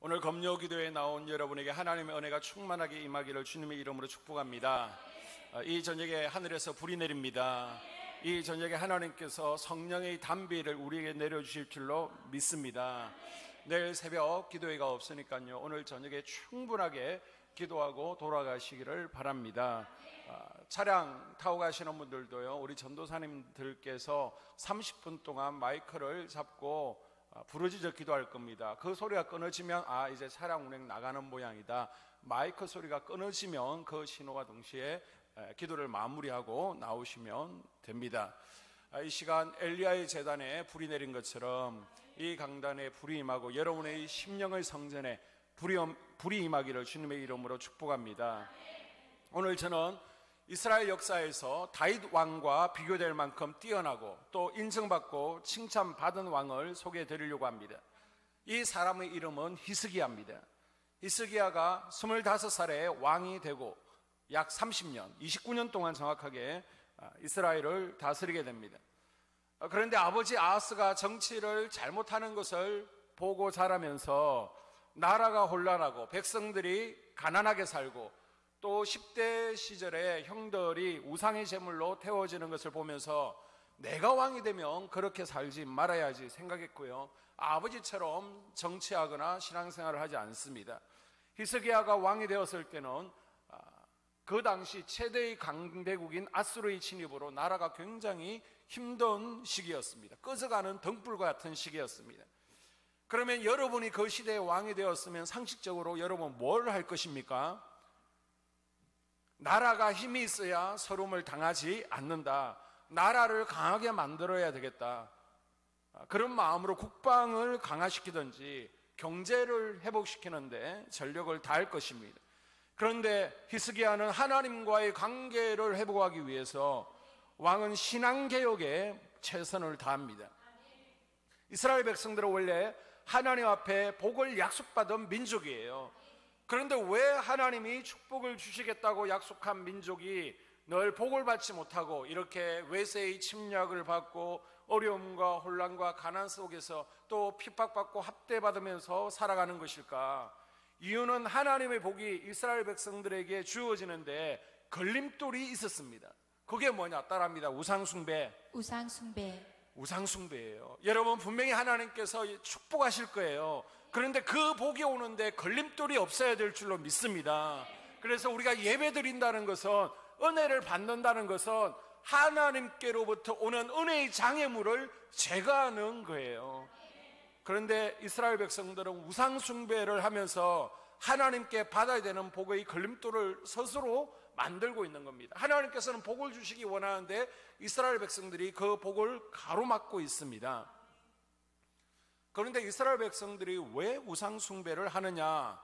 오늘 검요 기도에 나온 여러분에게 하나님의 은혜가 충만하게 임하기를 주님의 이름으로 축복합니다. 이 저녁에 하늘에서 불이 내립니다. 이 저녁에 하나님께서 성령의 단비를 우리에게 내려주실 줄로 믿습니다. 내일 새벽 기도회가 없으니까요, 오늘 저녁에 충분하게 기도하고 돌아가시기를 바랍니다. 차량 타고 가시는 분들도요, 우리 전도사님들께서 30분 동안 마이크를 잡고 부르짖어 기도할 겁니다. 그 소리가 끊어지면 이제 차량 운행 나가는 모양이다. 마이크 소리가 끊어지면 그 신호와 동시에 기도를 마무리하고 나오시면 됩니다. 이 시간 엘리야의 제단에 불이 내린 것처럼 이 강단에 불이 임하고 여러분의 심령의 성전에 불이 임하기를 주님의 이름으로 축복합니다. 오늘 저는 이스라엘 역사에서 다윗 왕과 비교될 만큼 뛰어나고 또 인정받고 칭찬받은 왕을 소개해 드리려고 합니다. 이 사람의 이름은 히스기야입니다. 히스기야가 25살에 왕이 되고 약 30년, 29년 동안 정확하게 이스라엘을 다스리게 됩니다. 그런데 아버지 아하스가 정치를 잘못하는 것을 보고 자라면서 나라가 혼란하고 백성들이 가난하게 살고 또 10대 시절에 형들이 우상의 제물로 태워지는 것을 보면서 내가 왕이 되면 그렇게 살지 말아야지 생각했고요, 아버지처럼 정치하거나 신앙생활을 하지 않습니다. 히스기야가 왕이 되었을 때는 그 당시 최대의 강대국인 아수르의 침입으로 나라가 굉장히 힘든 시기였습니다. 꺼져가는 등불과 같은 시기였습니다. 그러면 여러분이 그 시대의 왕이 되었으면 상식적으로 여러분 뭘 할 것입니까? 나라가 힘이 있어야 서름을 당하지 않는다. 나라를 강하게 만들어야 되겠다. 그런 마음으로 국방을 강화시키든지 경제를 회복시키는데 전력을 다할 것입니다. 그런데 히스기야는 하나님과의 관계를 회복하기 위해서 왕은 신앙개혁에 최선을 다합니다. 이스라엘 백성들은 원래 하나님 앞에 복을 약속받은 민족이에요. 그런데 왜 하나님이 축복을 주시겠다고 약속한 민족이 늘 복을 받지 못하고 이렇게 외세의 침략을 받고 어려움과 혼란과 가난 속에서 또 핍박받고 학대받으면서 살아가는 것일까? 이유는 하나님의 복이 이스라엘 백성들에게 주어지는데 걸림돌이 있었습니다. 그게 뭐냐? 따라합니다. 우상숭배예요. 여러분, 분명히 하나님께서 축복하실 거예요. 그런데 그 복이 오는데 걸림돌이 없어야 될 줄로 믿습니다. 그래서 우리가 예배 드린다는 것은, 은혜를 받는다는 것은 하나님께로부터 오는 은혜의 장애물을 제거하는 거예요. 그런데 이스라엘 백성들은 우상숭배를 하면서 하나님께 받아야 되는 복의 걸림돌을 스스로 만들고 있는 겁니다. 하나님께서는 복을 주시기 원하는데 이스라엘 백성들이 그 복을 가로막고 있습니다. 그런데 이스라엘 백성들이 왜 우상숭배를 하느냐?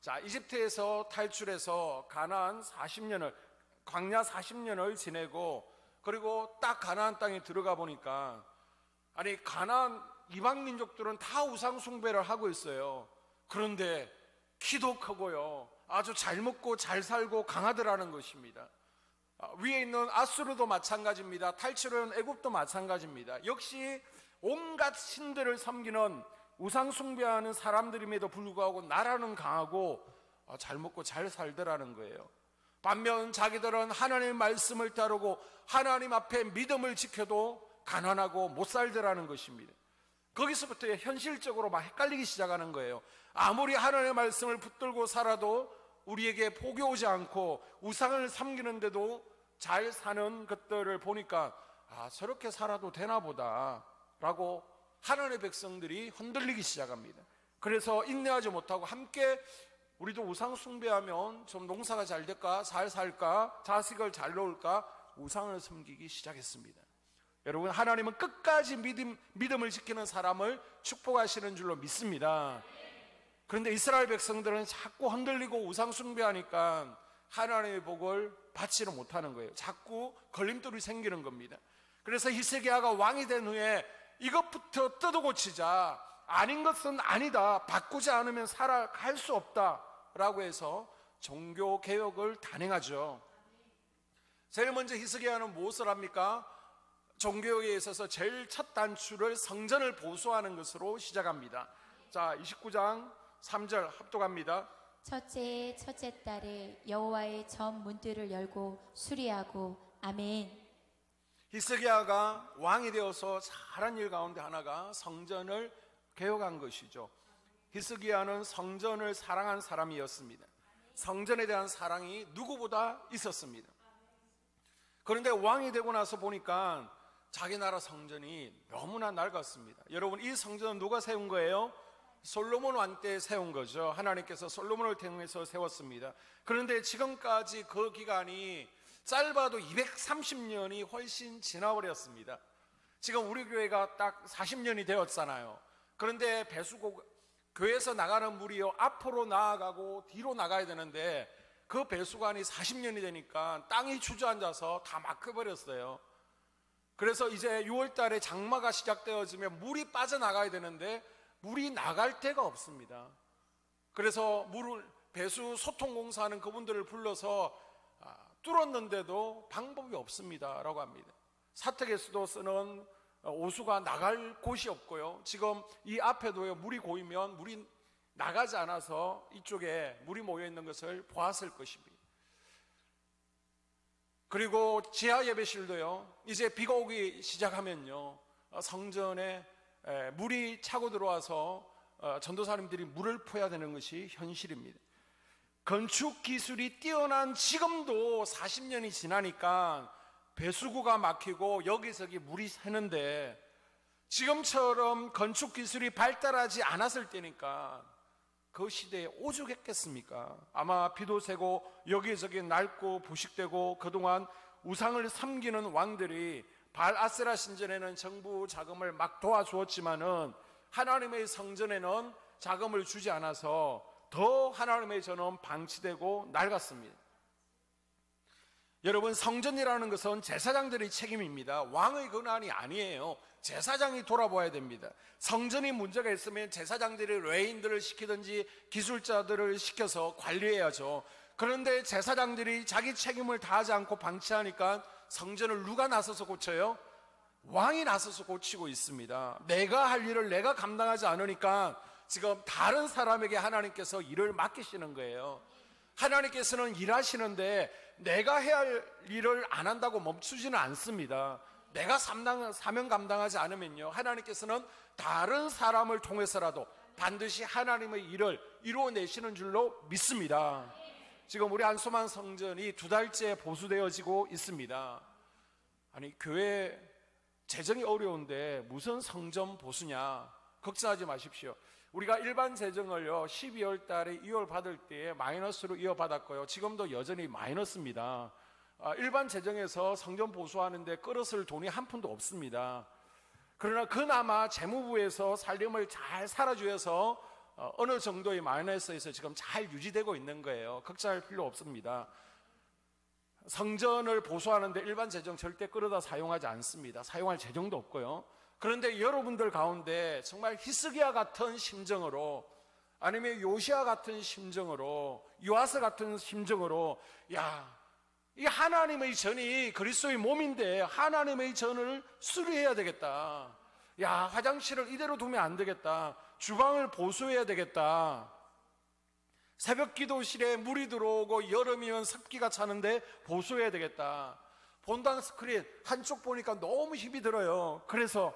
자, 이집트에서 탈출해서 가나안 40년을, 광야 40년을 지내고, 그리고 딱 가나안 땅에 들어가 보니까, 가나안 이방 민족들은 다 우상숭배를 하고 있어요. 그런데 키도 크고요, 아주 잘 먹고 잘 살고 강하더라는 것입니다. 위에 있는 아수르도 마찬가지입니다. 탈출한 애굽도 마찬가지입니다. 역시 온갖 신들을 섬기는 우상숭배하는 사람들임에도 불구하고 나라는 강하고 잘 먹고 잘 살더라는 거예요. 반면 자기들은 하나님의 말씀을 따르고 하나님 앞에 믿음을 지켜도 가난하고 못 살더라는 것입니다. 거기서부터 현실적으로 막 헷갈리기 시작하는 거예요. 아무리 하나님의 말씀을 붙들고 살아도 우리에게 복이 오지 않고 우상을 섬기는데도 잘 사는 것들을 보니까 저렇게 살아도 되나 보다 라고 하나님의 백성들이 흔들리기 시작합니다. 그래서 인내하지 못하고 함께 우리도 우상 숭배하면 좀 농사가 잘 될까, 잘 살까, 자식을 잘 놓을까, 우상을 섬기기 시작했습니다. 여러분, 하나님은 끝까지 믿음을 지키는 사람을 축복하시는 줄로 믿습니다. 그런데 이스라엘 백성들은 자꾸 흔들리고 우상 숭배하니까 하나님의 복을 받지를 못하는 거예요. 자꾸 걸림돌이 생기는 겁니다. 그래서 히스기야가 왕이 된 후에 이것부터 뜯어고치자, 아닌 것은 아니다, 바꾸지 않으면 살아갈 수 없다 라고 해서 종교개혁을 단행하죠. 제일 먼저 히스기야는 무엇을 합니까? 종교에 있어서 제일 첫 단추를 성전을 보수하는 것으로 시작합니다. 자, 29장 3절 합독합니다. 첫째의 첫째 달에 여호와의 전 문들을 열고 수리하고. 아멘. 히스기야가 왕이 되어서 잘한 일 가운데 하나가 성전을 개혁한 것이죠. 히스기야는 성전을 사랑한 사람이었습니다. 성전에 대한 사랑이 누구보다 있었습니다. 그런데 왕이 되고 나서 보니까 자기 나라 성전이 너무나 낡았습니다. 여러분, 이 성전은 누가 세운 거예요? 솔로몬 왕 때 세운 거죠. 하나님께서 솔로몬을 통해서 세웠습니다. 그런데 지금까지 그 기간이 짧아도 230년이 훨씬 지나버렸습니다. 지금 우리 교회가 딱 40년이 되었잖아요. 그런데 교회에서 나가는 물이요, 앞으로 나아가고 뒤로 나가야 되는데 그 배수관이 40년이 되니까 땅이 주저앉아서 다 막혀버렸어요. 그래서 이제 6월 달에 장마가 시작되어지면 물이 빠져나가야 되는데 물이 나갈 데가 없습니다. 그래서 배수 소통공사하는 그분들을 불러서 뚫었는데도 방법이 없습니다 라고 합니다. 사택에서도 쓰는 오수가 나갈 곳이 없고요. 지금 이 앞에도요, 물이 고이면 물이 나가지 않아서 이쪽에 물이 모여 있는 것을 보았을 것입니다. 그리고 지하 예배실도요, 이제 비가 오기 시작하면요, 성전에 물이 차고 들어와서 전도사님들이 물을 퍼야 되는 것이 현실입니다. 건축 기술이 뛰어난 지금도 40년이 지나니까 배수구가 막히고 여기저기 물이 새는데, 지금처럼 건축 기술이 발달하지 않았을 때니까 그 시대에 오죽했겠습니까? 아마 비도 새고 여기저기 낡고 부식되고 그동안 우상을 섬기는 왕들이 바알 아세라 신전에는 정부 자금을 막 도와주었지만은 하나님의 성전에는 자금을 주지 않아서 더 하나님의 전은 방치되고 낡았습니다. 여러분, 성전이라는 것은 제사장들의 책임입니다. 왕의 권한이 아니에요. 제사장이 돌아봐야 됩니다. 성전이 문제가 있으면 제사장들이 레인들을 시키든지 기술자들을 시켜서 관리해야죠. 그런데 제사장들이 자기 책임을 다하지 않고 방치하니까 성전을 누가 나서서 고쳐요? 왕이 나서서 고치고 있습니다. 내가 할 일을 내가 감당하지 않으니까 지금 다른 사람에게 하나님께서 일을 맡기시는 거예요. 하나님께서는 일하시는데 내가 해야 할 일을 안 한다고 멈추지는 않습니다. 내가 사명 감당하지 않으면요, 하나님께서는 다른 사람을 통해서라도 반드시 하나님의 일을 이루어내시는 줄로 믿습니다. 지금 우리 안소만 성전이 2달째 보수되어지고 있습니다. 아니, 교회 재정이 어려운데 무슨 성전 보수냐, 걱정하지 마십시오. 우리가 일반 재정을요, 12월 달에 2월 받을 때에 마이너스로 이어받았고요, 지금도 여전히 마이너스입니다. 일반 재정에서 성전 보수하는데 끌어쓸 돈이 한 푼도 없습니다. 그러나 그나마 재무부에서 살림을 잘 살아주어서 어느 정도의 마이너스에서 지금 잘 유지되고 있는 거예요. 걱정할 필요 없습니다. 성전을 보수하는데 일반 재정 절대 끌어다 사용하지 않습니다. 사용할 재정도 없고요. 그런데 여러분들 가운데 정말 히스기야 같은 심정으로, 아니면 요시야 같은 심정으로, 요아스 같은 심정으로, 이 하나님의 전이 그리스도의 몸인데 하나님의 전을 수리해야 되겠다. 화장실을 이대로 두면 안 되겠다. 주방을 보수해야 되겠다. 새벽 기도실에 물이 들어오고 여름이면 습기가 차는데 보수해야 되겠다. 본당 스크린 한쪽 보니까 너무 힘이 들어요. 그래서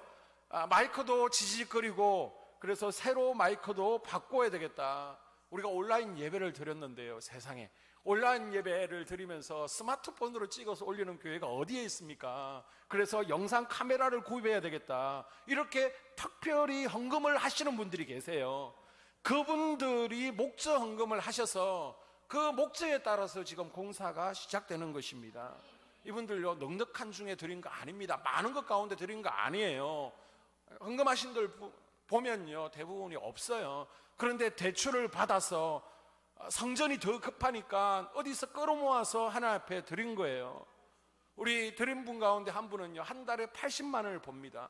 마이크도 지지직거리고, 그래서 새로 마이크도 바꿔야 되겠다. 우리가 온라인 예배를 드렸는데요, 세상에 온라인 예배를 드리면서 스마트폰으로 찍어서 올리는 교회가 어디에 있습니까? 그래서 영상 카메라를 구입해야 되겠다. 이렇게 특별히 헌금을 하시는 분들이 계세요. 그분들이 목적 헌금을 하셔서 그 목적에 따라서 지금 공사가 시작되는 것입니다. 이분들요, 넉넉한 중에 드린 거 아닙니다. 많은 것 가운데 드린 거 아니에요. 헌금하신 들 보면요, 대부분이 없어요. 그런데 대출을 받아서 성전이 더 급하니까 어디서 끌어모아서 하나님 앞에 드린 거예요. 우리 드린 분 가운데 한 분은요, 한 달에 80만 원을 봅니다.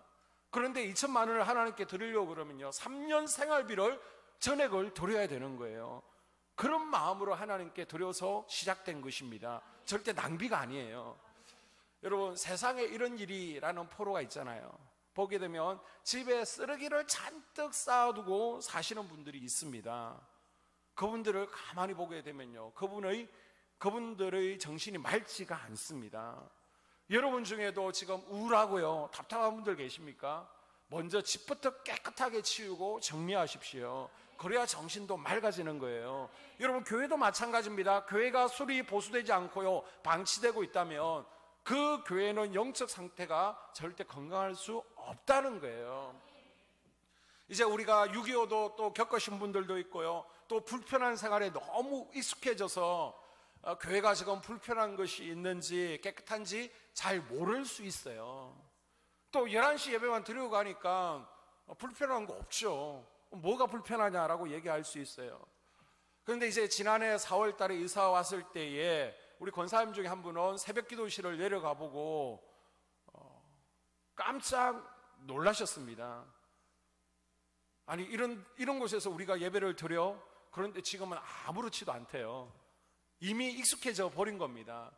그런데 2천만 원을 하나님께 드리려고 그러면요, 3년 생활비를 전액을 드려야 되는 거예요. 그런 마음으로 하나님께 드려서 시작된 것입니다. 절대 낭비가 아니에요. 여러분, 세상에 이런 일이라는 포로가 있잖아요. 보게 되면 집에 쓰레기를 잔뜩 쌓아두고 사시는 분들이 있습니다. 그분들을 가만히 보게 되면요, 그분들의 정신이 맑지가 않습니다. 여러분 중에도 지금 우울하고요, 답답한 분들 계십니까? 먼저 집부터 깨끗하게 치우고 정리하십시오. 그래야 정신도 맑아지는 거예요. 여러분, 교회도 마찬가지입니다. 교회가 술이 보수되지 않고요, 방치되고 있다면 그 교회는 영적 상태가 절대 건강할 수 없다는 거예요. 이제 우리가 6.25도 또 겪으신 분들도 있고요, 또 불편한 생활에 너무 익숙해져서 교회가 지금 불편한 것이 있는지 깨끗한지 잘 모를 수 있어요. 또 11시 예배만 드리고 가니까 불편한 거 없죠. 뭐가 불편하냐라고 얘기할 수 있어요. 그런데 이제 지난해 4월 달에 이사 왔을 때에 우리 권사님 중에 한 분은 새벽 기도실을 내려가 보고 깜짝 놀라셨습니다. 아니, 이런 곳에서 우리가 예배를 드려? 그런데 지금은 아무렇지도 않대요. 이미 익숙해져 버린 겁니다.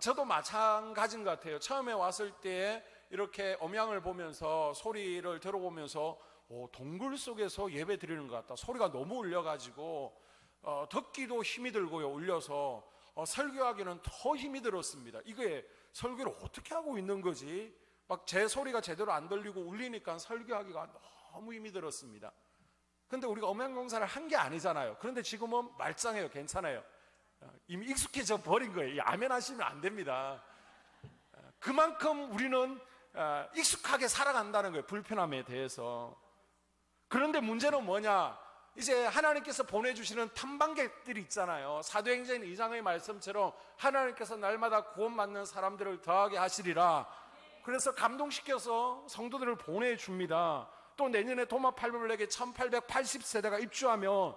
저도 마찬가지인 것 같아요. 처음에 왔을 때 이렇게 음향을 보면서 소리를 들어보면서 동굴 속에서 예배 드리는 것 같다. 소리가 너무 울려가지고 듣기도 힘이 들고요, 울려서 설교하기는 더 힘이 들었습니다. 이게 설교를 어떻게 하고 있는 거지? 막 제 소리가 제대로 안 들리고 울리니까 설교하기가 너무 힘이 들었습니다. 근데 우리가 음향공사를 한 게 아니잖아요. 그런데 지금은 말짱해요. 괜찮아요. 이미 익숙해져 버린 거예요. 아멘 하시면 안 됩니다. 그만큼 우리는 익숙하게 살아간다는 거예요, 불편함에 대해서. 그런데 문제는 뭐냐? 이제 하나님께서 보내주시는 탐방객들이 있잖아요. 사도행전 2장의 말씀처럼 하나님께서 날마다 구원받는 사람들을 더하게 하시리라. 그래서 감동시켜서 성도들을 보내줍니다. 또 내년에 도마 800에 1880세대가 입주하면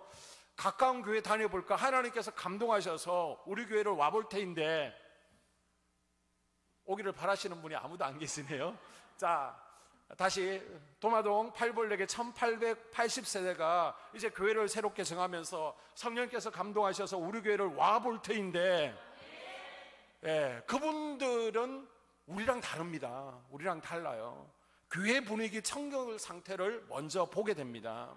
가까운 교회 다녀볼까? 하나님께서 감동하셔서 우리 교회를 와볼 테인데 오기를 바라시는 분이 아무도 안 계시네요. 자, 다시 도마동 8벌렉의 1880세대가 이제 교회를 새롭게 정하면서 성령께서 감동하셔서 우리 교회를 와볼 테인데, 그분들은 우리랑 다릅니다. 우리랑 달라요. 교회 분위기, 청결 상태를 먼저 보게 됩니다.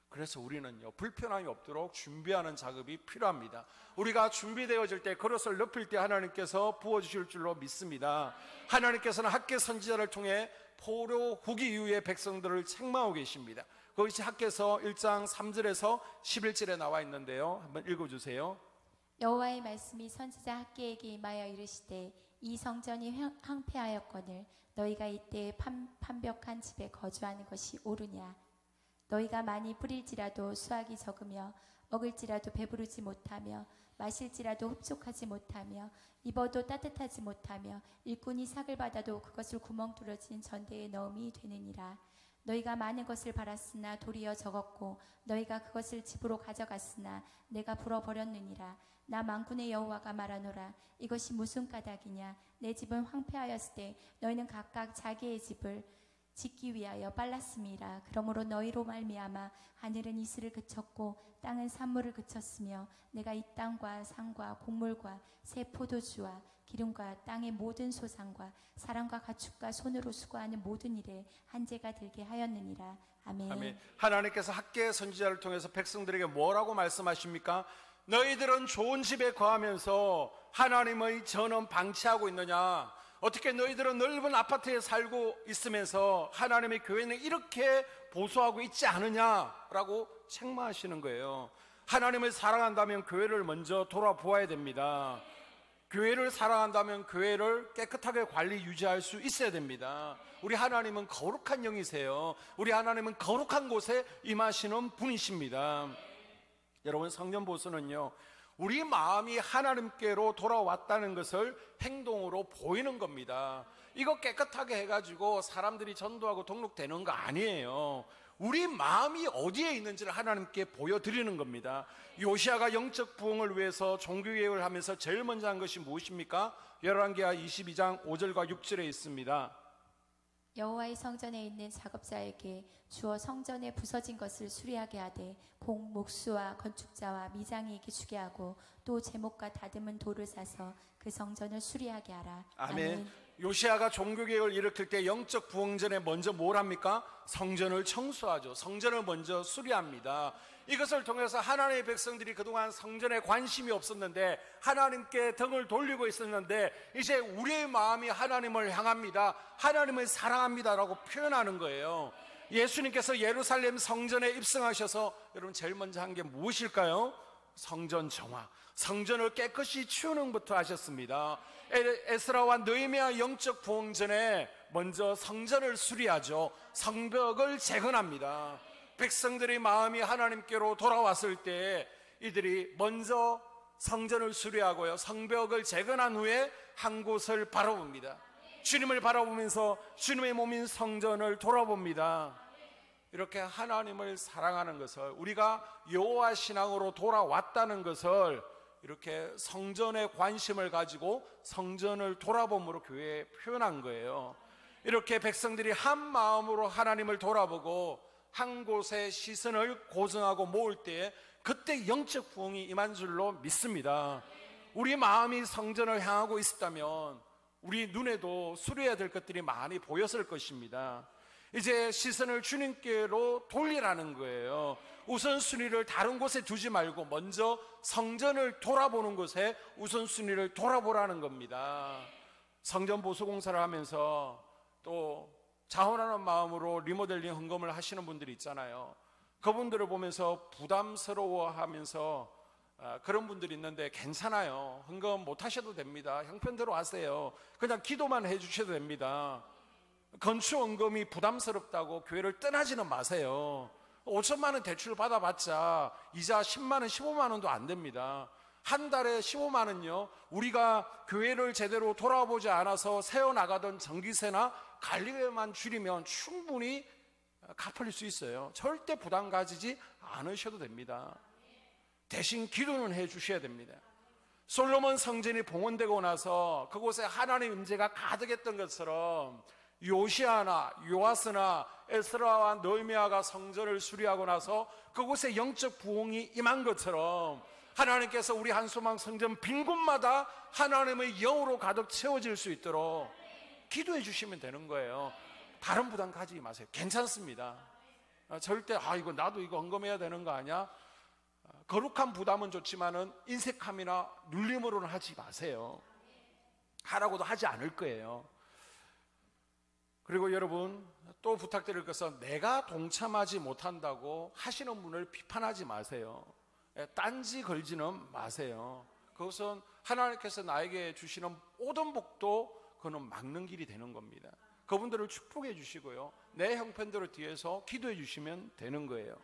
그래서 우리는요, 불편함이 없도록 준비하는 작업이 필요합니다. 우리가 준비되어질 때, 그릇을 높일 때 하나님께서 부어주실 줄로 믿습니다. 하나님께서는 학계 선지자를 통해 포로 후기 이후의 백성들을 책망하고 계십니다. 그것이 학계서 1장 3절에서 11절에 나와 있는데요, 한번 읽어주세요. 여호와의 말씀이 선지자 학계에게 임하여 이르시되 이 성전이 황폐하였거늘 너희가 이때 판벽한 집에 거주하는 것이 옳으냐. 너희가 많이 뿌릴지라도 수확이 적으며 먹을지라도 배부르지 못하며 마실지라도 흡족하지 못하며 입어도 따뜻하지 못하며 일꾼이 삭을 받아도 그것을 구멍 뚫어진 전대에 넣음이 되느니라. 너희가 많은 것을 바랐으나 도리어 적었고 너희가 그것을 집으로 가져갔으나 내가 불어버렸느니라. 나 만군의 여호와가 말하노라. 이것이 무슨 까닭이냐. 내 집은 황폐하였을 때 너희는 각각 자기의 집을 짓기 위하여 빨랐음이라. 그러므로 너희로 말미암아 하늘은 이슬을 그쳤고 땅은 산물을 그쳤으며 내가 이 땅과 산과 곡물과 새 포도주와 기름과 땅의 모든 소산과 사람과 가축과 손으로 수고하는 모든 일에 한재가 들게 하였느니라. 아멘. 아멘. 하나님께서 학계 선지자를 통해서 백성들에게 뭐라고 말씀하십니까? 너희들은 좋은 집에 거하면서 하나님의 전은 방치하고 있느냐? 어떻게 너희들은 넓은 아파트에 살고 있으면서 하나님의 교회는 이렇게 보수하고 있지 않느냐라고 책망하시는 거예요. 하나님을 사랑한다면 교회를 먼저 돌아보아야 됩니다. 교회를 사랑한다면 교회를 깨끗하게 관리 유지할 수 있어야 됩니다. 우리 하나님은 거룩한 영이세요. 우리 하나님은 거룩한 곳에 임하시는 분이십니다. 여러분, 성령 보수는요, 우리 마음이 하나님께로 돌아왔다는 것을 행동으로 보이는 겁니다. 이거 깨끗하게 해가지고 사람들이 전도하고 등록되는 거 아니에요. 우리 마음이 어디에 있는지를 하나님께 보여드리는 겁니다. 요시아가 영적 부흥을 위해서 종교개혁을 하면서 제일 먼저 한 것이 무엇입니까? 열왕기하 22장 5절과 6절에 있습니다. 여호와의 성전에 있는 작업자에게 주어 성전에 부서진 것을 수리하게 하되 공 목수와 건축자와 미장이에게 주게 하고 또 제목과 다듬은 돌을 사서 그 성전을 수리하게 하라. 아멘. 요시아가 종교개혁을 일으킬 때 영적 부흥 전에 먼저 뭘 합니까? 성전을 청소하죠. 성전을 먼저 수리합니다. 이것을 통해서 하나님의 백성들이 그동안 성전에 관심이 없었는데, 하나님께 등을 돌리고 있었는데, 이제 우리의 마음이 하나님을 향합니다, 하나님을 사랑합니다라고 표현하는 거예요. 예수님께서 예루살렘 성전에 입성하셔서 여러분 제일 먼저 한 게 무엇일까요? 성전 정화, 성전을 깨끗이 치우는 것부터 하셨습니다. 에스라와 느헤미야 영적 부흥 전에 먼저 성전을 수리하죠. 성벽을 재건합니다. 백성들의 마음이 하나님께로 돌아왔을 때 이들이 먼저 성전을 수리하고요, 성벽을 재건한 후에 한 곳을 바라봅니다. 주님을 바라보면서 주님의 몸인 성전을 돌아봅니다. 이렇게 하나님을 사랑하는 것을, 우리가 여호와 신앙으로 돌아왔다는 것을 이렇게 성전에 관심을 가지고 성전을 돌아봄으로 교회에 표현한 거예요. 이렇게 백성들이 한 마음으로 하나님을 돌아보고 한 곳에 시선을 고정하고 모을 때에 그때 영적 부흥이 임한 줄로 믿습니다. 우리 마음이 성전을 향하고 있었다면 우리 눈에도 수리해야 될 것들이 많이 보였을 것입니다. 이제 시선을 주님께로 돌리라는 거예요. 우선순위를 다른 곳에 두지 말고 먼저 성전을 돌아보는 곳에 우선순위를 돌아보라는 겁니다. 성전 보수공사를 하면서 또 자원하는 마음으로 리모델링 헌금을 하시는 분들이 있잖아요. 그분들을 보면서 부담스러워하면서 그런 분들이 있는데, 괜찮아요. 헌금 못 하셔도 됩니다. 형편대로 하세요. 그냥 기도만 해주셔도 됩니다. 건축원금이 부담스럽다고 교회를 떠나지는 마세요. 5천만 원 대출 받아봤자 이자 10만 원, 15만 원도 안 됩니다. 한 달에 15만 원요, 우리가 교회를 제대로 돌아보지 않아서 세워나가던 전기세나 관리비만 줄이면 충분히 갚을 수 있어요. 절대 부담 가지지 않으셔도 됩니다. 대신 기도는 해 주셔야 됩니다. 솔로몬 성전이 봉헌되고 나서 그곳에 하나님의 임재가 가득했던 것처럼 요시아나 요아스나 에스라와 느헤미야가 성전을 수리하고 나서 그곳에 영적 부흥이 임한 것처럼 하나님께서 우리 한소망 성전 빈 곳마다 하나님의 영으로 가득 채워질 수 있도록 기도해 주시면 되는 거예요. 다른 부담 가지지 마세요. 괜찮습니다. 절대 이거 나도 이거 헌금해야 되는 거 아니야? 거룩한 부담은 좋지만은 인색함이나 눌림으로는 하지 마세요. 하라고도 하지 않을 거예요. 그리고 여러분 또 부탁드릴 것은, 내가 동참하지 못한다고 하시는 분을 비판하지 마세요. 딴지 걸지는 마세요. 그것은 하나님께서 나에게 주시는 모든 복도 그는 막는 길이 되는 겁니다. 그분들을 축복해 주시고요, 내 형편대로 뒤에서 기도해 주시면 되는 거예요.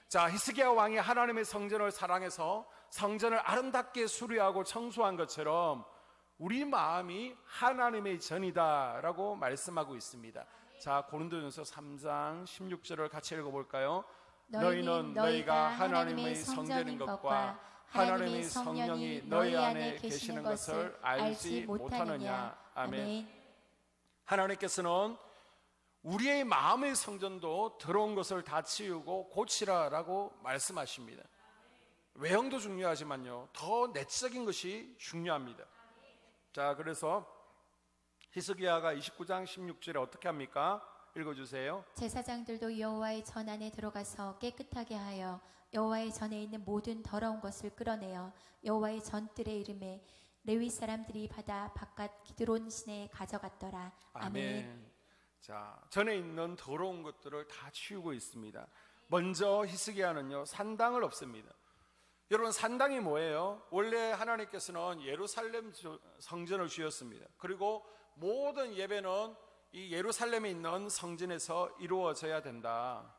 자, 히스기야 왕이 하나님의 성전을 사랑해서 성전을 아름답게 수리하고 청소한 것처럼 우리 마음이 하나님의 전이다라고 말씀하고 있습니다. 자, 고린도전서 3장 16절을 같이 읽어볼까요? 너희는 너희가 하나님의 성전인 것과 하나님의 성령이 너희 안에 계시는 것을 알지 못하느냐. 아멘. 하나님께서는 우리의 마음의 성전도 더러운 것을 다 치우고 고치라라고 말씀하십니다. 외형도 중요하지만요, 더 내적인 것이 중요합니다. 자, 그래서 히스기야가 29장 16절에 어떻게 합니까? 읽어주세요. 제사장들도 여호와의 전 안에 들어가서 깨끗하게 하여 여호와의 전에 있는 모든 더러운 것을 끌어내어 여호와의 전뜰의 이름에 레위 사람들이 받아 바깥 기드론 시내에 가져갔더라. 아멘. 자, 전에 있는 더러운 것들을 다 치우고 있습니다. 먼저 히스기야는요, 산당을 없앱니다. 여러분, 산당이 뭐예요? 원래 하나님께서는 예루살렘 성전을 주셨습니다. 그리고 모든 예배는 이 예루살렘에 있는 성전에서 이루어져야 된다.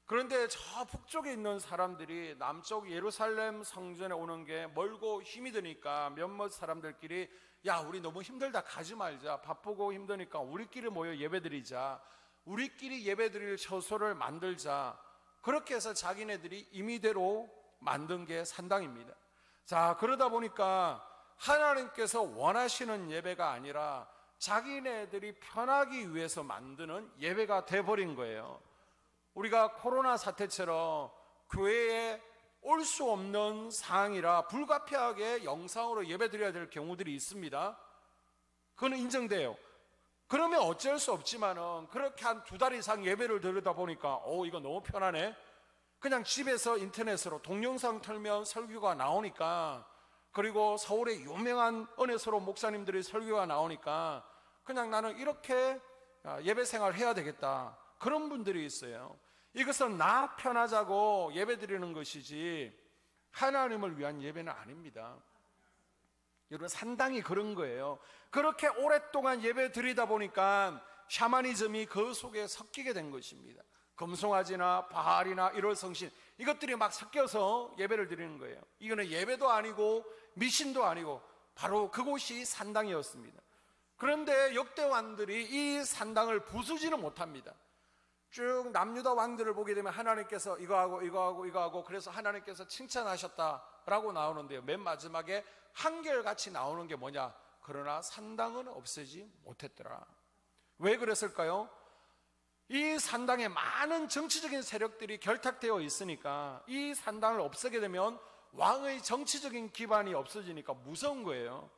그런데 저 북쪽에 있는 사람들이 남쪽 예루살렘 성전에 오는 게 멀고 힘이 드니까 몇몇 사람들끼리, 야, 우리 너무 힘들다, 가지 말자, 바쁘고 힘드니까 우리끼리 모여 예배드리자, 우리끼리 예배드릴 처소를 만들자. 그렇게 해서 자기네들이 임의대로 만든 게 산당입니다. 자, 그러다 보니까 하나님께서 원하시는 예배가 아니라 자기네들이 편하기 위해서 만드는 예배가 돼버린 거예요. 우리가 코로나 사태처럼 교회에 올 수 없는 상황이라 불가피하게 영상으로 예배드려야 될 경우들이 있습니다. 그거는 인정돼요. 그러면 어쩔 수 없지만은 그렇게 한 2달 이상 예배를 드리다 보니까 이거 너무 편하네. 그냥 집에서 인터넷으로 동영상 틀면 설교가 나오니까, 그리고 서울의 유명한 은혜스러운 목사님들의 설교가 나오니까 그냥 나는 이렇게 예배 생활을 해야 되겠다, 그런 분들이 있어요. 이것은 나 편하자고 예배 드리는 것이지 하나님을 위한 예배는 아닙니다. 여러분, 상당히 그런 거예요. 그렇게 오랫동안 예배 드리다 보니까 샤머니즘이 그 속에 섞이게 된 것입니다. 금송아지나 바알이나 1월 성신, 이것들이 막 섞여서 예배를 드리는 거예요. 이거는 예배도 아니고 미신도 아니고 바로 그곳이 산당이었습니다. 그런데 역대 왕들이 이 산당을 부수지는 못합니다. 쭉 남유다 왕들을 보게 되면 하나님께서 이거하고 그래서 하나님께서 칭찬하셨다라고 나오는데요, 맨 마지막에 한결같이 나오는 게 뭐냐? 그러나 산당은 없애지 못했더라. 왜 그랬을까요? 이 산당에 많은 정치적인 세력들이 결탁되어 있으니까 이 산당을 없애게 되면 왕의 정치적인 기반이 없어지니까 무서운 거예요.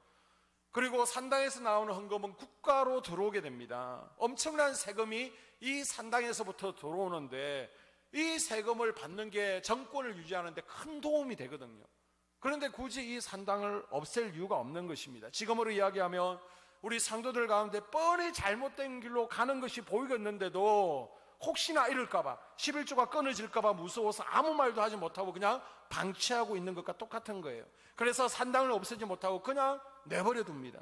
그리고 산당에서 나오는 헌금은 국가로 들어오게 됩니다. 엄청난 세금이 이 산당에서부터 들어오는데 이 세금을 받는 게 정권을 유지하는 데 큰 도움이 되거든요. 그런데 굳이 이 산당을 없앨 이유가 없는 것입니다. 지금으로 이야기하면 우리 상도들 가운데 뻔히 잘못된 길로 가는 것이 보이겠는데도 혹시나 이럴까봐, 11조가 끊어질까봐 무서워서 아무 말도 하지 못하고 그냥 방치하고 있는 것과 똑같은 거예요. 그래서 산당을 없애지 못하고 그냥 내버려 둡니다.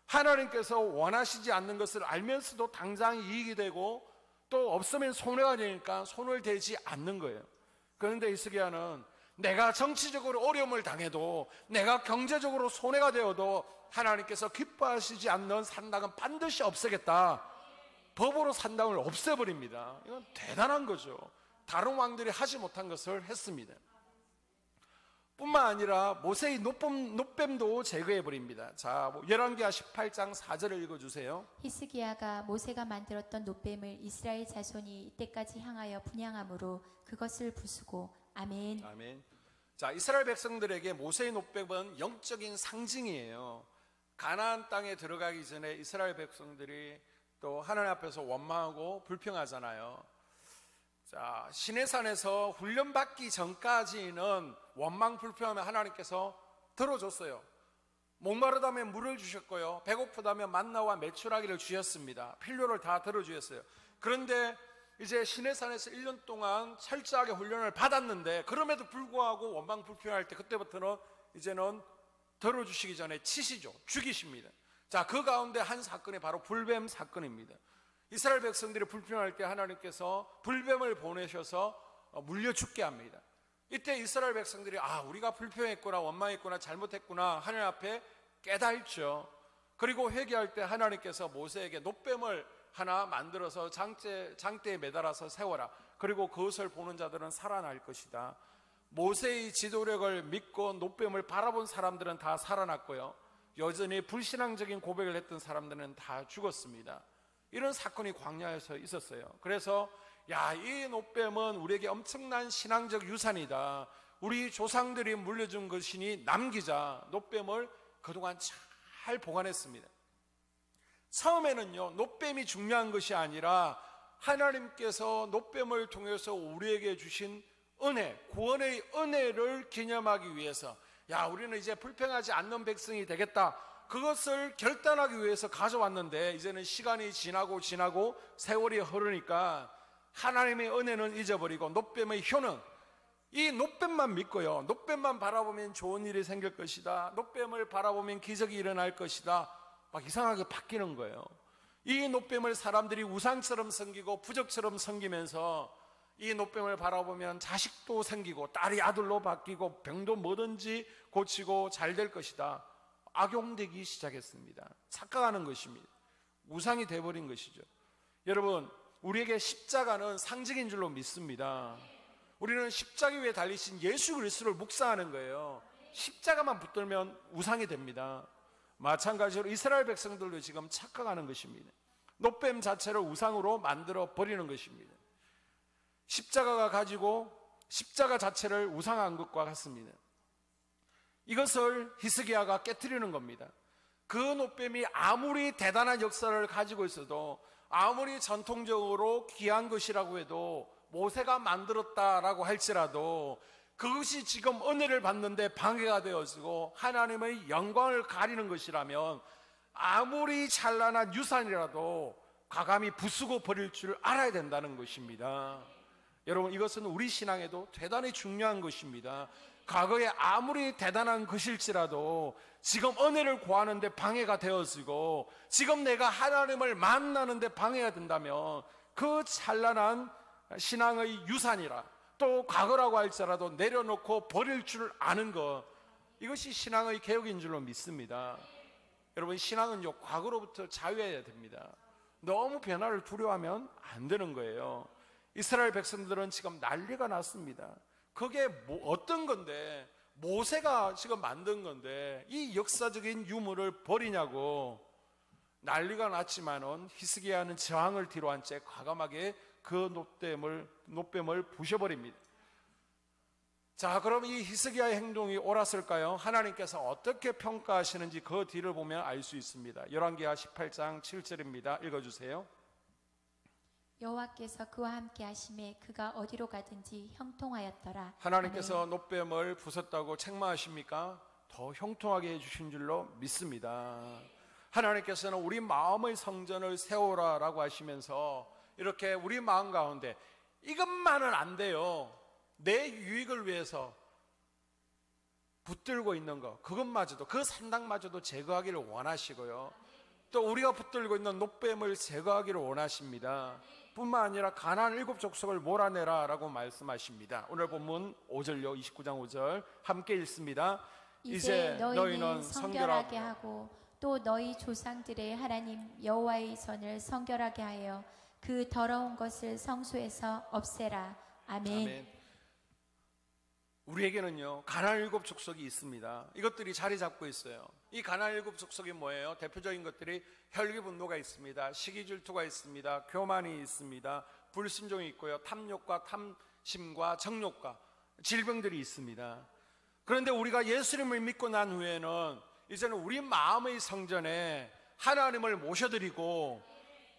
하나님께서 원하시지 않는 것을 알면서도 당장 이익이 되고 또 없으면 손해가 되니까 손을 대지 않는 거예요. 그런데 히스기야는 내가 정치적으로 어려움을 당해도, 내가 경제적으로 손해가 되어도 하나님께서 기뻐하시지 않는 산당은 반드시 없애겠다, 법으로 산당을 없애버립니다. 이건 대단한 거죠. 다른 왕들이 하지 못한 것을 했습니다. 뿐만 아니라 모세의 노뱀도 제거해버립니다. 자, 열왕기하 18장 4절을 읽어주세요. 히스기야가 모세가 만들었던 노뱀을 이스라엘 자손이 이때까지 향하여 분향함으로 그것을 부수고. 아멘. 아멘. 자, 이스라엘 백성들에게 모세의 노뱀은 영적인 상징이에요. 가나안 땅에 들어가기 전에 이스라엘 백성들이 또 하나님 앞에서 원망하고 불평하잖아요. 자, 시내산에서 훈련받기 전까지는 원망 불평하면 하나님께서 들어줬어요. 목마르다면 물을 주셨고요, 배고프다면 만나와 메추라기를 주셨습니다. 필요를 다 들어주셨어요. 그런데 이제 시내산에서 1년 동안 철저하게 훈련을 받았는데 그럼에도 불구하고 원망 불평할 때 그때부터는 이제는 들어주시기 전에 치시죠. 죽이십니다. 자, 그 가운데 한 사건이 바로 불뱀 사건입니다. 이스라엘 백성들이 불평할 때 하나님께서 불뱀을 보내셔서 물려 죽게 합니다. 이때 이스라엘 백성들이 우리가 불평했구나, 원망했구나, 잘못했구나 하나님 앞에 깨달죠. 그리고 회개할 때 하나님께서 모세에게 노뱀을 하나 만들어서 장대에 매달아서 세워라. 그리고 그것을 보는 자들은 살아날 것이다. 모세의 지도력을 믿고 노뱀을 바라본 사람들은 다 살아났고요, 여전히 불신앙적인 고백을 했던 사람들은 다 죽었습니다. 이런 사건이 광야에서 있었어요. 그래서 이 노뱀은 우리에게 엄청난 신앙적 유산이다, 우리 조상들이 물려준 것이니 남기자, 노뱀을 그동안 잘 보관했습니다. 처음에는요, 노뱀이 중요한 것이 아니라 하나님께서 노뱀을 통해서 우리에게 주신 은혜, 구원의 은혜를 기념하기 위해서, 우리는 이제 불평하지 않는 백성이 되겠다, 그것을 결단하기 위해서 가져왔는데 이제는 시간이 지나고 세월이 흐르니까 하나님의 은혜는 잊어버리고 노뱀의 효능, 이 노뱀만 믿고요, 노뱀만 바라보면 좋은 일이 생길 것이다, 노뱀을 바라보면 기적이 일어날 것이다, 막 이상하게 바뀌는 거예요. 이 노뱀을 사람들이 우상처럼 섬기고 부적처럼 섬기면서 이 노뱀을 바라보면 자식도 생기고 딸이 아들로 바뀌고 병도 뭐든지 고치고 잘 될 것이다, 악용되기 시작했습니다. 착각하는 것입니다. 우상이 돼버린 것이죠. 여러분, 우리에게 십자가는 상징인 줄로 믿습니다. 우리는 십자가 위에 달리신 예수 그리스도를 묵상하는 거예요. 십자가만 붙들면 우상이 됩니다. 마찬가지로 이스라엘 백성들도 지금 착각하는 것입니다. 노뱀 자체를 우상으로 만들어 버리는 것입니다. 십자가가 가지고 십자가 자체를 우상한 것과 같습니다. 이것을 히스기야가 깨트리는 겁니다. 그 노뱀이 아무리 대단한 역사를 가지고 있어도, 아무리 전통적으로 귀한 것이라고 해도, 모세가 만들었다라고 할지라도 그것이 지금 은혜를 받는데 방해가 되어지고 하나님의 영광을 가리는 것이라면 아무리 찬란한 유산이라도 과감히 부수고 버릴 줄 알아야 된다는 것입니다. 여러분, 이것은 우리 신앙에도 대단히 중요한 것입니다. 과거에 아무리 대단한 것일지라도 지금 은혜를 구하는데 방해가 되어지고 지금 내가 하나님을 만나는데 방해가 된다면 그 찬란한 신앙의 유산이라, 또 과거라고 할지라도 내려놓고 버릴 줄 아는 것, 이것이 신앙의 개혁인 줄로 믿습니다. 여러분, 신앙은요, 과거로부터 자유해야 됩니다. 너무 변화를 두려워하면 안 되는 거예요. 이스라엘 백성들은 지금 난리가 났습니다. 그게 어떤 건데, 모세가 지금 만든 건데 이 역사적인 유물을 버리냐고 난리가 났지만은 히스기야는 저항을 뒤로한 채 과감하게 그 노뱀을 부셔버립니다. 자, 그럼 이 히스기야의 행동이 옳았을까요? 하나님께서 어떻게 평가하시는지 그 뒤를 보면 알 수 있습니다. 열왕기하 18장 7절입니다. 읽어주세요. 여호와께서 그와 함께 하심에 그가 어디로 가든지 형통하였더라. 하나님께서 노뱀을 부쉈다고 책망하십니까? 더 형통하게 해주신 줄로 믿습니다. 하나님께서는 우리 마음의 성전을 세우라라고 하시면서 이렇게 우리 마음 가운데 이것만은 안 돼요, 내 유익을 위해서 붙들고 있는 것, 그것마저도, 그 산당마저도 제거하기를 원하시고요, 또 우리가 붙들고 있는 노뱀을 제거하기를 원하십니다. 뿐만 아니라 가나안 7족속을 몰아내라 라고 말씀하십니다. 오늘 본문 5절요, 29장 5절 함께 읽습니다. 이제 너희는 성결하게 하고 또 너희 조상들의 하나님 여호와의 선을 성결하게 하여 그 더러운 것을 성소에서 없애라. 아멘. 아멘. 우리에게는요, 가나안 7족속이 있습니다. 이것들이 자리 잡고 있어요. 이 가나안 7족속이 뭐예요? 대표적인 것들이 혈기분노가 있습니다, 시기질투가 있습니다, 교만이 있습니다, 불순종이 있고요, 탐욕과 탐심과 정욕과 질병들이 있습니다. 그런데 우리가 예수님을 믿고 난 후에는 이제는 우리 마음의 성전에 하나님을 모셔드리고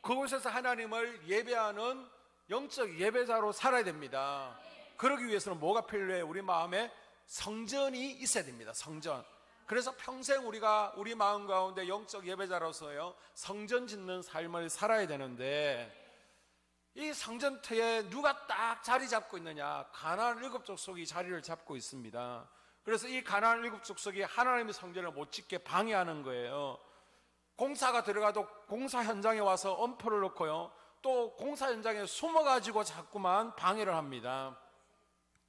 그곳에서 하나님을 예배하는 영적 예배자로 살아야 됩니다. 그러기 위해서는 뭐가 필요해요? 우리 마음에 성전이 있어야 됩니다. 성전. 그래서 평생 우리가 우리 마음 가운데 영적 예배자로서요, 성전 짓는 삶을 살아야 되는데, 이 성전터에 누가 딱 자리 잡고 있느냐? 가나안 7족속이 자리를 잡고 있습니다. 그래서 이 가나안 7족속이 하나님의 성전을 못 짓게 방해하는 거예요. 공사가 들어가도 공사 현장에 와서 엄포를 놓고요, 또 공사 현장에 숨어가지고 자꾸만 방해를 합니다.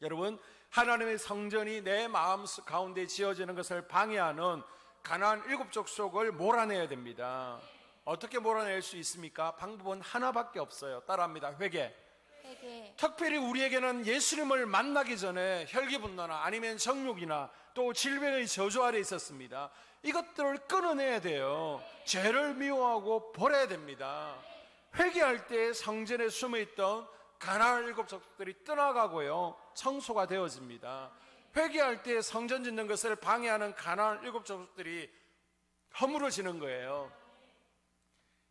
여러분, 하나님의 성전이 내 마음 가운데 지어지는 것을 방해하는 가나안 7족속을 몰아내야 됩니다. 어떻게 몰아낼 수 있습니까? 방법은 하나밖에 없어요. 따라합니다. 회개. 특별히 우리에게는 예수님을 만나기 전에 혈기분노나 아니면 정욕이나 또 질병의 저주 아래 있었습니다. 이것들을 끊어내야 돼요. 죄를 미워하고 버려야 됩니다. 회개할 때 성전에 숨어있던 가나안 7족속들이 떠나가고요, 청소가 되어집니다. 회개할 때 성전 짓는 것을 방해하는 가나안 7족속들이 허물어지는 거예요.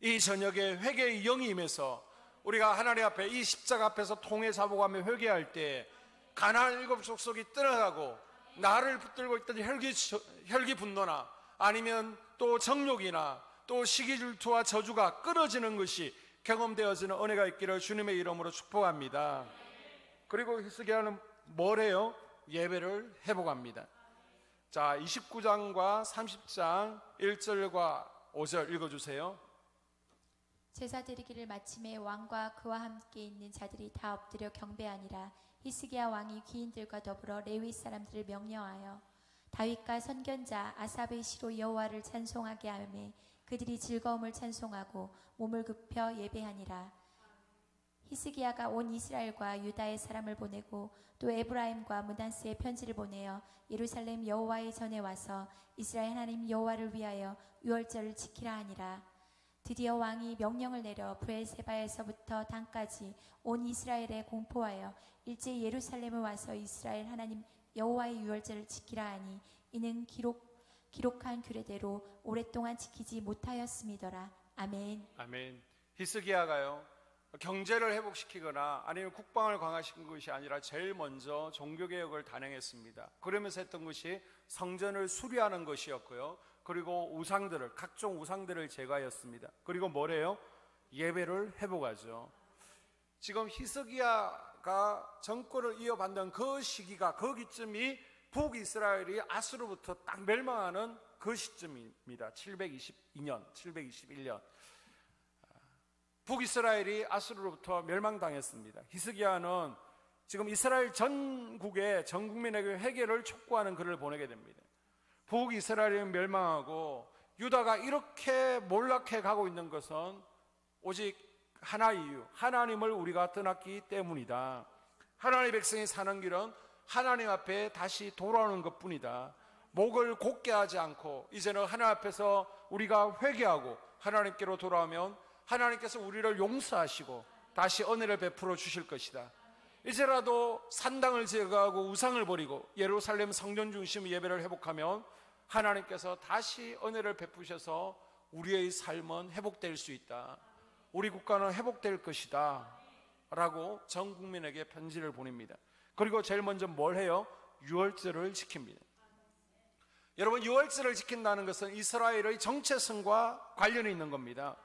이 저녁에 회개의 영이 임해서 우리가 하나님 앞에 이 십자가 앞에서 통회 사복하며 회개할 때 가나안 7족속이 떠나가고 나를 붙들고 있던 혈기 분노나 아니면 또 정욕이나 또 시기질투와 저주가 끊어지는 것이 경험되어지는 은혜가 있기를 주님의 이름으로 축복합니다. 그리고 히스기야는 뭘 해요? 예배를 회복합니다. 자, 29장과 30장 1절과 5절 읽어주세요. 제사 드리기를 마침에 왕과 그와 함께 있는 자들이 다 엎드려 경배하니라. 히스기야 왕이 귀인들과 더불어 레위 사람들을 명령하여 다윗과 선견자 아삽의 시로 여호와를 찬송하게 하며 그들이 즐거움을 찬송하고 몸을 굽혀 예배하니라. 히스기야가 온 이스라엘과 유다의 사람을 보내고 또 에브라임과 므낫세에 편지를 보내어 예루살렘 여호와의 전에 와서 이스라엘 하나님 여호와를 위하여 유월절을 지키라 하니라. 드디어 왕이 명령을 내려 브엘세바에서부터 단까지 온 이스라엘에 공포하여 일제히 예루살렘에 와서 이스라엘 하나님 여호와의 유월절을 지키라 하니 이는 기록한 규례대로 오랫동안 지키지 못하였음이더라. 아멘. 아멘. 히스기야가요, 경제를 회복시키거나 아니면 국방을 강화시킨 것이 아니라 제일 먼저 종교개혁을 단행했습니다. 그러면서 했던 것이 성전을 수리하는 것이었고요, 그리고 우상들을, 각종 우상들을 제거하였습니다. 그리고 뭐래요? 예배를 회복하죠. 지금 히스기야가 정권을 이어받는 그 시기가, 거기쯤이 북이스라엘이 아수르부터 딱 멸망하는 그 시점입니다. 722년, 721년. 북이스라엘이 아수르로부터 멸망당했습니다. 히스기야는 지금 이스라엘 전국에 전 국민에게 회개를 촉구하는 글을 보내게 됩니다. 북이스라엘이 멸망하고 유다가 이렇게 몰락해 가고 있는 것은 오직 하나 이유, 하나님을 우리가 떠났기 때문이다. 하나님의 백성이 사는 길은 하나님 앞에 다시 돌아오는 것뿐이다. 목을 곧게 하지 않고 이제는 하나님 앞에서 우리가 회개하고 하나님께로 돌아오면 하나님께서 우리를 용서하시고 다시 은혜를 베풀어 주실 것이다. 이제라도 산당을 제거하고 우상을 버리고 예루살렘 성전 중심 예배를 회복하면 하나님께서 다시 은혜를 베푸셔서 우리의 삶은 회복될 수 있다. 우리 국가는 회복될 것이다 라고 전 국민에게 편지를 보냅니다. 그리고 제일 먼저 뭘 해요? 유월절을 지킵니다. 여러분, 유월절을 지킨다는 것은 이스라엘의 정체성과 관련이 있는 겁니다.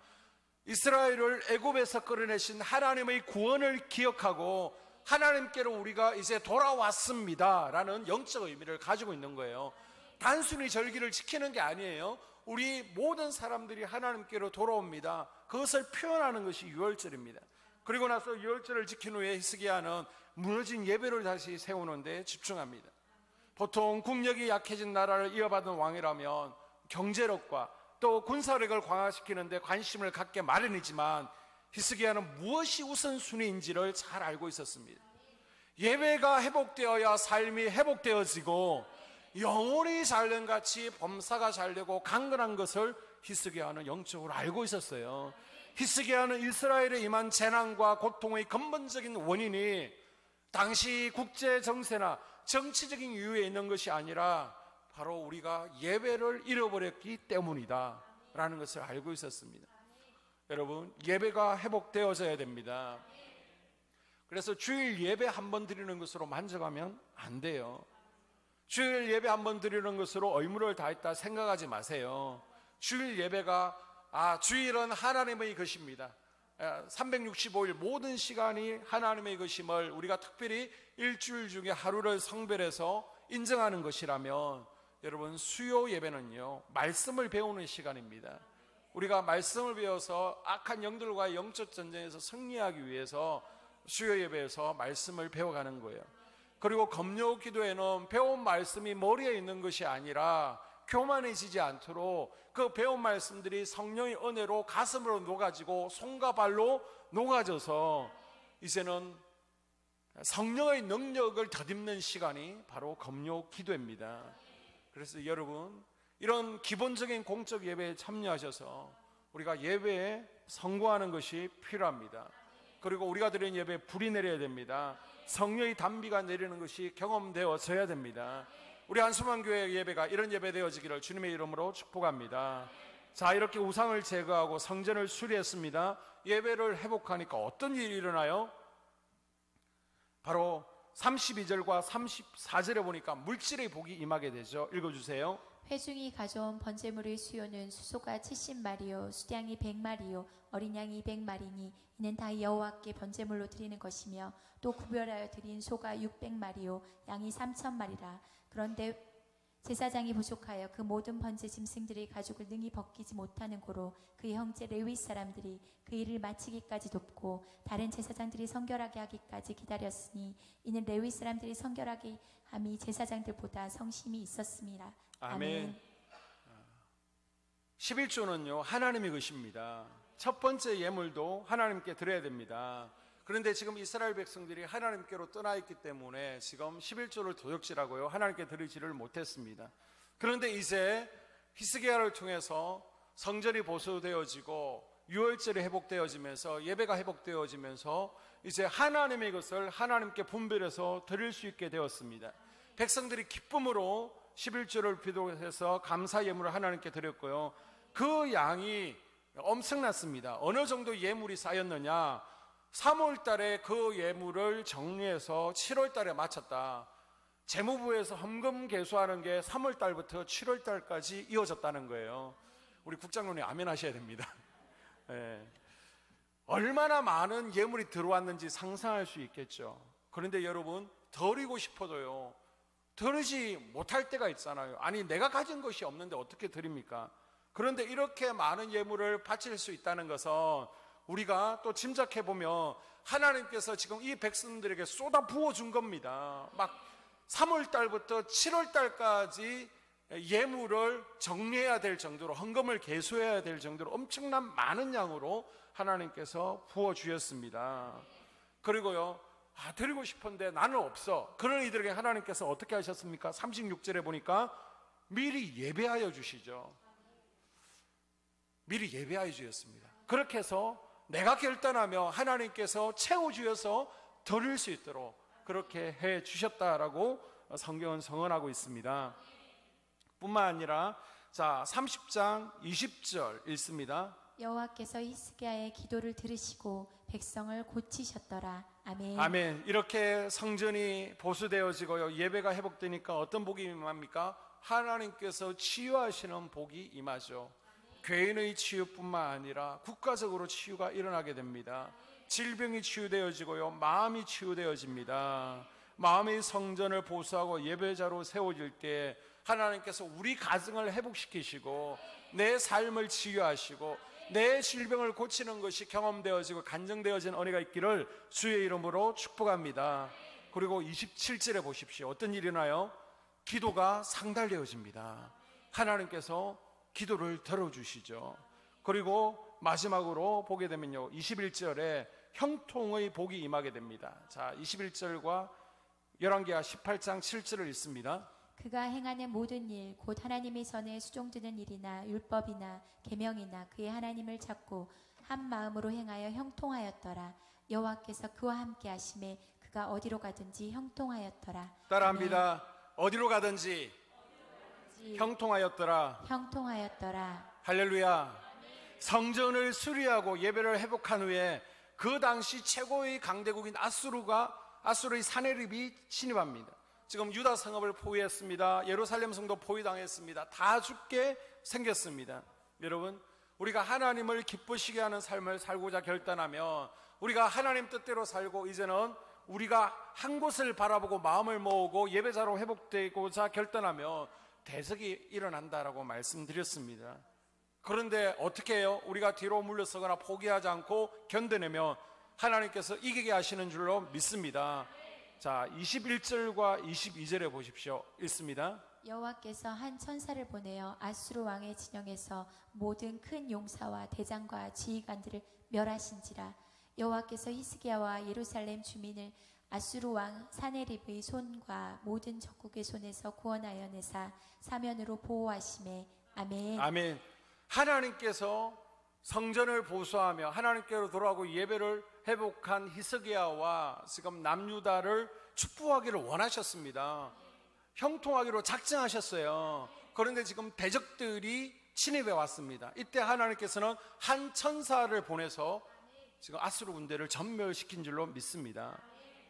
이스라엘을 애굽에서 끌어내신 하나님의 구원을 기억하고 하나님께로 우리가 이제 돌아왔습니다 라는 영적 의미를 가지고 있는 거예요. 단순히 절기를 지키는 게 아니에요. 우리 모든 사람들이 하나님께로 돌아옵니다. 그것을 표현하는 것이 유월절입니다. 그리고 나서 유월절을 지킨 후에 히스기야는 무너진 예배를 다시 세우는 데 집중합니다. 보통 국력이 약해진 나라를 이어받은 왕이라면 경제력과 또 군사력을 강화시키는 데 관심을 갖게 마련이지만 히스기야는 무엇이 우선순위인지를 잘 알고 있었습니다. 예배가 회복되어야 삶이 회복되어지고 영혼이 잘된 같이 범사가 잘되고 강건한 것을 히스기야는 영적으로 알고 있었어요. 히스기야는 이스라엘에 임한 재난과 고통의 근본적인 원인이 당시 국제 정세나 정치적인 이유에 있는 것이 아니라 바로 우리가 예배를 잃어버렸기 때문이다 라는 것을 알고 있었습니다. 여러분, 예배가 회복되어져야 됩니다. 그래서 주일 예배 한 번 드리는 것으로 만족하면 안 돼요. 주일 예배 한 번 드리는 것으로 의무를 다했다 생각하지 마세요. 주일 예배가 주일은 하나님의 것입니다. 365일 모든 시간이 하나님의 것임을 우리가 특별히 일주일 중에 하루를 성별해서 인정하는 것이라면 여러분, 수요 예배는요, 말씀을 배우는 시간입니다. 우리가 말씀을 배워서 악한 영들과의 영적 전쟁에서 승리하기 위해서 수요 예배에서 말씀을 배워가는 거예요. 그리고 금요 기도에는 배운 말씀이 머리에 있는 것이 아니라 교만해지지 않도록 그 배운 말씀들이 성령의 은혜로 가슴으로 녹아지고 손과 발로 녹아져서 이제는 성령의 능력을 덧입는 시간이 바로 금요 기도입니다. 그래서 여러분, 이런 기본적인 공적 예배에 참여하셔서 우리가 예배에 성공하는 것이 필요합니다. 그리고 우리가 드리는 예배에 불이 내려야 됩니다. 성령의 단비가 내리는 것이 경험되어져야 됩니다. 우리 한수만교회 예배가 이런 예배 되어지기를 주님의 이름으로 축복합니다. 자, 이렇게 우상을 제거하고 성전을 수리했습니다. 예배를 회복하니까 어떤 일이 일어나요? 바로 32절과 34절에 보니까 물질의 복이 임하게 되죠. 읽어주세요. 회중이 가져온 번제물의 수요는 수소가 70마리요 수량이 100마리요 어린 양이 200마리니 이는 다 여호와께 번제물로 드리는 것이며 또 구별하여 드린 소가 600마리요 양이 3,000마리라. 그런데 제사장이 부족하여 그 모든 번제 짐승들의 가죽을 능히 벗기지 못하는 고로 그의 형제 레위 사람들이 그 일을 마치기까지 돕고 다른 제사장들이 성결하게 하기까지 기다렸으니 이는 레위 사람들이 성결하게 함이 제사장들보다 성심이 있었습니다. 아멘. 11조는요 하나님의 것입니다. 첫 번째 예물도 하나님께 드려야 됩니다. 그런데 지금 이스라엘 백성들이 하나님께로 떠나 있기 때문에 지금 11조를 도적질하고요 하나님께 드리지를 못했습니다. 그런데 이제 히스기야를 통해서 성전이 보수되어지고 유월절이 회복되어지면서 예배가 회복되어지면서 이제 하나님의 것을 하나님께 분별해서 드릴 수 있게 되었습니다. 백성들이 기쁨으로 11조를 비롯해서 감사 예물을 하나님께 드렸고요. 그 양이 엄청났습니다. 어느 정도 예물이 쌓였느냐, 3월 달에 그 예물을 정리해서 7월 달에 마쳤다. 재무부에서 헌금 개수하는 게 3월 달부터 7월 달까지 이어졌다는 거예요. 우리 국장님이 아멘 하셔야 됩니다. 네. 얼마나 많은 예물이 들어왔는지 상상할 수 있겠죠. 그런데 여러분, 드리고 싶어도요, 드리지 못할 때가 있잖아요. 아니, 내가 가진 것이 없는데 어떻게 드립니까? 그런데 이렇게 많은 예물을 바칠 수 있다는 것은 우리가 또 짐작해 보면 하나님께서 지금 이 백성들에게 쏟아 부어준 겁니다. 막 3월 달부터 7월 달까지 예물을 정리해야 될 정도로, 헌금을 계수해야 될 정도로 엄청난 많은 양으로 하나님께서 부어주셨습니다. 그리고요, 드리고 싶은데 나는 없어. 그런 이들에게 하나님께서 어떻게 하셨습니까? 36절에 보니까 미리 예배하여 주시죠. 미리 예배하여 주셨습니다. 그렇게 해서 내가 결단하며 하나님께서 채워주셔서 드릴 수 있도록 그렇게 해 주셨다라고 성경은 선언하고 있습니다. 뿐만 아니라 30장 20절 읽습니다. 여호와께서 히스기야의 기도를 들으시고 백성을 고치셨더라. 아멘. 아멘. 이렇게 성전이 보수되어지고요, 예배가 회복되니까 어떤 복이 임합니까? 하나님께서 치유하시는 복이 임하죠. 개인의 치유뿐만 아니라 국가적으로 치유가 일어나게 됩니다. 질병이 치유되어지고요, 마음이 치유되어집니다. 마음의 성전을 보수하고 예배자로 세워질 때 하나님께서 우리 가정을 회복시키시고 내 삶을 치유하시고 내 질병을 고치는 것이 경험되어지고 간증되어진 은혜가 있기를 주의 이름으로 축복합니다. 그리고 27절에 보십시오. 어떤 일이 나요? 기도가 상달되어집니다. 하나님께서 기도를 들어주시죠. 그리고 마지막으로 보게 되면요, 21절에 형통의 복이 임하게 됩니다. 21절과 열왕기하 18장 7절을 읽습니다. 그가 행하는 모든 일, 곧 하나님의 선에 수종드는 일이나 율법이나 계명이나 그의 하나님을 찾고 한 마음으로 행하여 형통하였더라. 여호와께서 그와 함께 하심에 그가 어디로 가든지 형통하였더라. 따라합니다. 아멘. 어디로 가든지 형통하였더라. 형통하였더라. 할렐루야. 성전을 수리하고 예배를 회복한 후에 그 당시 최고의 강대국인 아수르의 사네립이 침입합니다. 지금 유다 성읍을 포위했습니다. 예루살렘 성도 포위당했습니다. 다 죽게 생겼습니다. 여러분, 우리가 하나님을 기쁘시게 하는 삶을 살고자 결단하면, 우리가 하나님 뜻대로 살고 이제는 우리가 한 곳을 바라보고 마음을 모으고 예배자로 회복되고자 결단하면 대적이 일어난다라고 말씀드렸습니다. 그런데 어떻게 해요? 우리가 뒤로 물러서거나 포기하지 않고 견뎌내면 하나님께서 이기게 하시는 줄로 믿습니다. 21절과 22절에 보십시오. 읽습니다. 여호와께서 한 천사를 보내어 아수르 왕의 진영에서 모든 큰 용사와 대장과 지휘관들을 멸하신지라. 여호와께서 히스기야와 예루살렘 주민을 아수르 왕 사네립의 손과 모든 적국의 손에서 구원하여 내사 사면으로 보호하심에. 아멘. 아멘. 하나님께서 성전을 보수하며 하나님께로 돌아오고 예배를 회복한 히스기야와 지금 남유다를 축복하기를 원하셨습니다. 형통하기로 작정하셨어요. 그런데 지금 대적들이 침입해 왔습니다. 이때 하나님께서는 한 천사를 보내서 지금 아수르 군대를 전멸시킨 줄로 믿습니다.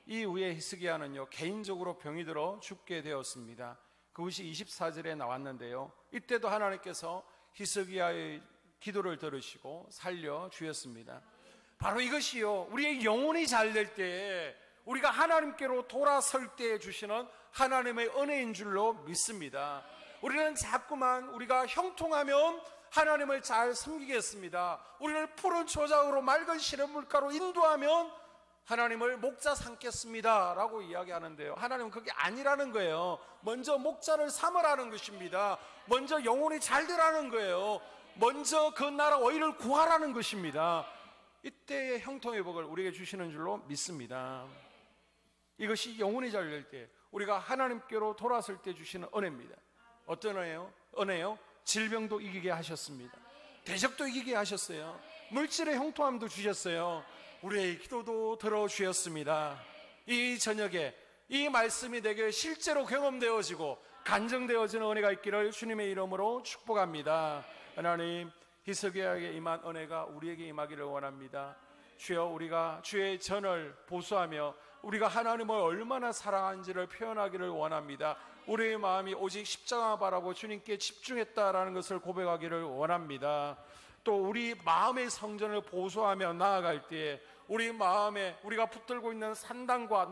이후에 히스기야는요, 개인적으로 병이 들어 죽게 되었습니다. 그것이 24절에 나왔는데요, 이때도 하나님께서 히스기야의 기도를 들으시고 살려주셨습니다. 바로 이것이요, 우리의 영혼이 잘 될 때, 우리가 하나님께로 돌아설 때 주시는 하나님의 은혜인 줄로 믿습니다. 우리는 자꾸만 우리가 형통하면 하나님을 잘 섬기겠습니다. 우리를 푸른 초장으로 맑은 시냇물가로 인도하면 하나님을 목자 삼겠습니다 라고 이야기하는데요, 하나님은 그게 아니라는 거예요. 먼저 목자를 삼으라는 것입니다. 먼저 영혼이 잘 되라는 거예요. 먼저 그 나라 의를 구하라는 것입니다. 이때의 형통의 복을 우리에게 주시는 줄로 믿습니다. 이것이 영혼이 잘 될 때, 우리가 하나님께로 돌아설 때 주시는 은혜입니다. 어떤 은혜요? 은혜요? 질병도 이기게 하셨습니다. 대적도 이기게 하셨어요. 물질의 형통함도 주셨어요. 우리의 기도도 들어주셨습니다. 이 저녁에 이 말씀이 내게 실제로 경험되어지고 간증되어지는 은혜가 있기를 주님의 이름으로 축복합니다. 하나님, 히스기야에게 임한 은혜가 우리에게 임하기를 원합니다. 주여, 우리가 주의 전을 보수하며 우리가 하나님을 얼마나 사랑하는지를 표현하기를 원합니다. 우리의 마음이 오직 십자가 바라고 주님께 집중했다라는 것을 고백하기를 원합니다. 또 우리 마음의 성전을 보수하며 나아갈 때에 우리 마음에 우리가 붙들고 있는 산당과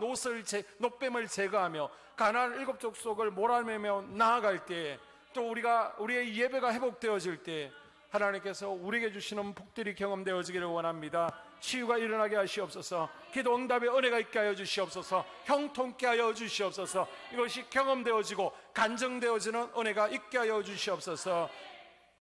노뱀을 제거하며 가나안 7 족속을 몰아내며 나아갈 때에 또 우리의 예배가 회복되어질 때 하나님께서 우리에게 주시는 복들이 경험되어지기를 원합니다. 치유가 일어나게 하시옵소서. 기도 응답의 은혜가 있게 하여 주시옵소서. 형통케 하여 주시옵소서. 이것이 경험되어지고 간증되어지는 은혜가 있게 하여 주시옵소서.